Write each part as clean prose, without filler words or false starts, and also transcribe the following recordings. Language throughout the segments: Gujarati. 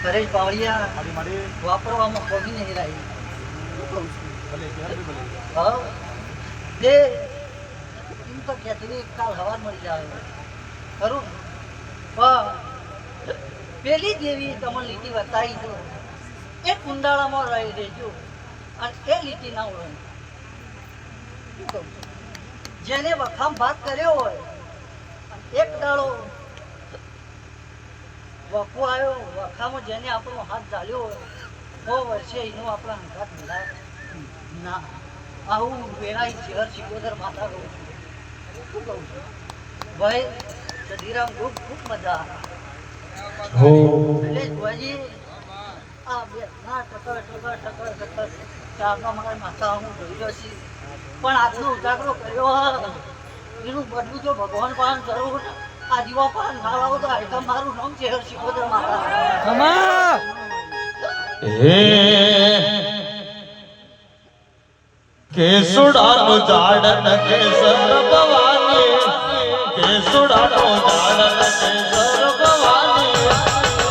ખરેજ પાવડિયા વાપરવામાં કોમી નહીં રહી. હા જે એમ તો કહેતી કાલ હવાર મળી જાય ખરું પણ પેલી જેવી તમને લીટી બતાવી છે એ કુંડાળામાં રહી રહેજો અને એ લીટી ના ઓળખ. જેને વખામ ભાત કર્યો હોય એક દાડો વખો આવ્યો વખામાં જેને આપણો હાથ ચાલ્યો હોય 100 વર્ષે એનો આપણા હાથ મિલાય ના. આવું વેરાઈ શહેર સિકોદર માતા કહું છું. શું કહું છું ભાઈ સધીરામ ખૂબ ખૂબ મજા એટલે ભુવાજી આ બે ના ટકર ટકર ટકર ટકર ચારનો મારા માથા હું જોઈ રહ્યો છું પણ આજનો ઉજાગરો કર્યો એનું બદલું જો ભગવાન પાન જરૂર આ દીવા પાન ના લાવો તો આઈટમ મારું નામ છે હર સિકોદર માતા. કેસુડાનો ઝાડ ન કેસર ભવાની કેસુડાનો ઝાડ ન કેસર ભવાની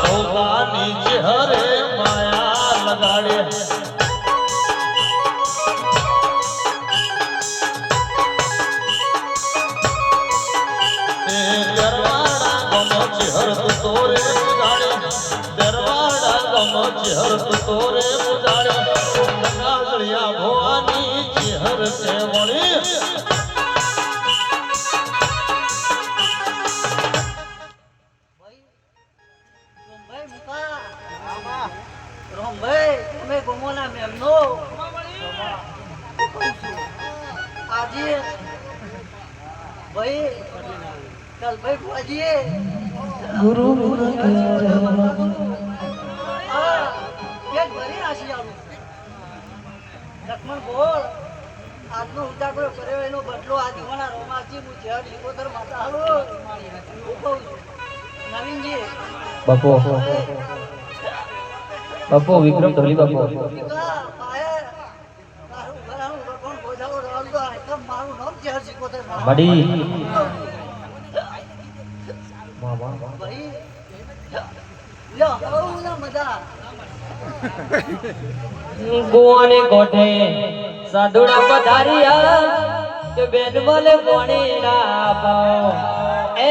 ભવાની ચહેરે માયા લગાડે. દરવાડા ગમો ચહેર તોરે પુજાડે દરવાડા ગમો ચહેર તોરે પુજાડે ગંગાજળિયા ભવાની ચહેર છે વળી. રોમભાઈ તમે ગમોના મેમનો આજે ભાઈ કલ ભાઈ ભુવાજીએ ગુરુ હા એક ભરી આશી આવું લક્ષ્મણ બોલ આજનો ઉજાગરો કર્યો એનો બદલો આ દીવાના રોમાજી હું જળ સિકોદર માતા હાલો હું કહું છું નવીનજી બાપો બાપો વિક્રમ ધોલી બાપો બડી ગુવાને કોઠે સાધુડા પધાર્યા કે બેન મને પાણી ના પાઓ એ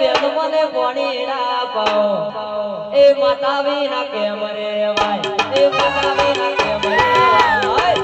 બેન મને પાણી ના પાઓ એ માતા વિના કેમ રેવાય એ માતા વિના કેમ રેવાય.